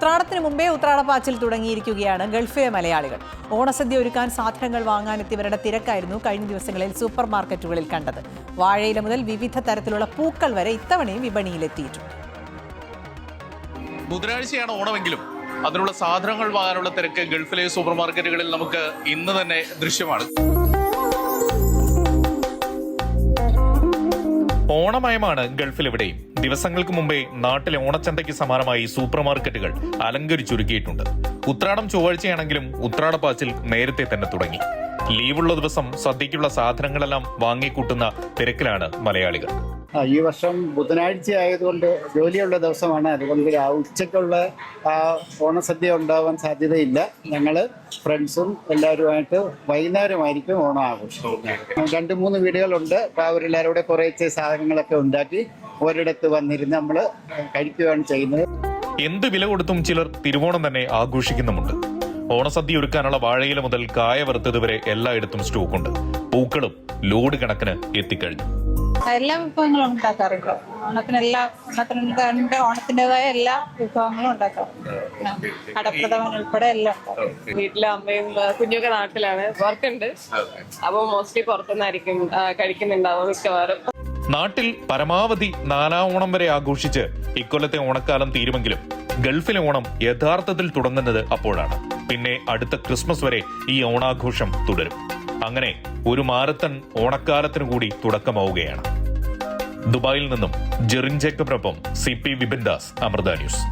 ഉത്രാടത്തിന് മുമ്പേ ഉത്രാടപ്പാച്ചിൽ തുടങ്ങിയിരിക്കുകയാണ് ഗൾഫിലെ മലയാളികൾ. ഓണസദ്യ ഒരുക്കാൻ സാധനങ്ങൾ വാങ്ങാനെത്തിയവരുടെ തിരക്കായിരുന്നു കഴിഞ്ഞ ദിവസങ്ങളിൽ സൂപ്പർ മാർക്കറ്റുകളിൽ കണ്ടത്. വാഴയില മുതൽ വിവിധ തരത്തിലുള്ള പൂക്കൾ വരെ ഇത്തവണയും വിപണിയിലെത്തിയിട്ടുണ്ട്. ബുധനാഴ്ചയാണ് ഓണമെങ്കിലും അതിനുള്ള സാധനങ്ങൾ വാങ്ങാനുള്ള തിരക്ക് ഗൾഫിലെ സൂപ്പർ മാർക്കറ്റുകളിൽ നമുക്ക് ഇന്ന് തന്നെ ദൃശ്യമാണ്. ഓണമയമാണ് ഗൾഫിലെവിടെയും. ദിവസങ്ങൾക്ക് മുമ്പേ നാട്ടിലെ ഓണച്ചന്തയ്ക്ക് സമാനമായി സൂപ്പർ മാർക്കറ്റുകൾ അലങ്കരിച്ചൊരുക്കിയിട്ടുണ്ട്. ഉത്രാടം ചൊവ്വാഴ്ചയാണെങ്കിലും ഉത്രാടപ്പാച്ചിൽ നേരത്തെ തന്നെ തുടങ്ങി. ലീവുള്ള ദിവസം സദ്യക്കുള്ള സാധനങ്ങളെല്ലാം വാങ്ങിക്കൂട്ടുന്ന തിരക്കിലാണ് മലയാളികൾ. ഈ വർഷം ബുധനാഴ്ച ആയതുകൊണ്ട് ജോലിയുള്ള ദിവസമാണ്. അതുകൊണ്ട് ഉച്ചയ്ക്കുള്ള ഓണസദ്യ ഉണ്ടാവാൻ സാധ്യതയില്ല. ഞങ്ങൾ ഫ്രണ്ട്സും എല്ലാവരുമായിട്ട് വൈകുന്നേരമായിരിക്കും ഓണം ആഘോഷിക്കുന്നത്. 2-3 വീടുകളുണ്ട്. അപ്പോൾ അവരെല്ലാവരും കൂടെ കുറേശ്ശെ സാധനങ്ങളൊക്കെ ഉണ്ടാക്കി ഒരിടത്ത് വന്നിരുന്ന് നമ്മൾ കഴിക്കുകയാണ് ചെയ്യുന്നത്. എന്ത് വില കൊടുത്തും ചിലർ തിരുവോണം തന്നെ ആഘോഷിക്കുന്നുമുണ്ട്. ഓണസദ്യ ഒരുക്കാനുള്ള വാഴയില മുതൽ കായ വറുത്തത് വരെ എല്ലായിടത്തും സ്റ്റോക്കുണ്ട്. പൂക്കളും ലോഡ് കണക്കിന് എത്തിക്കഴിഞ്ഞു. എല്ലാ വിഭവങ്ങളും ഉണ്ടാക്കാറുണ്ട്. ഓണത്തിൻ്റെതായ എല്ലാ വിഭവങ്ങളും ഉണ്ടാക്കാറുണ്ട്. കടപ്രഥമൻ ഉൾപ്പെടെ എല്ലാം. വീട്ടിലെ അമ്മയും കുഞ്ഞൊക്കെ നാട്ടിലാണ്, വർക്കുണ്ട്. അപ്പൊ മോസ്റ്റ്ലി പുറത്തുനിന്നായിരിക്കും കഴിക്കുന്നുണ്ടാവും മിക്കവാറും. നാട്ടിൽ പരമാവധി 4-ാം ഓണം വരെ ആഘോഷിച്ച് ഇക്കൊല്ലത്തെ ഓണക്കാലം തീരുമെങ്കിലും ഗൾഫിലെ ഓണം യഥാർത്ഥത്തിൽ തുടങ്ങുന്നത് അപ്പോഴാണ്. പിന്നെ അടുത്ത ക്രിസ്മസ് വരെ ഈ ഓണാഘോഷം തുടരും. അങ്ങനെ ഒരു മാരത്തൺ ഓണക്കാലത്തിനു കൂടി തുടക്കമാവുകയാണ്. ദുബായിൽ നിന്നും ജെറിൻ ജേക്കബിനൊപ്പം CP വിപിൻ ദാസ്, അമൃത ന്യൂസ്.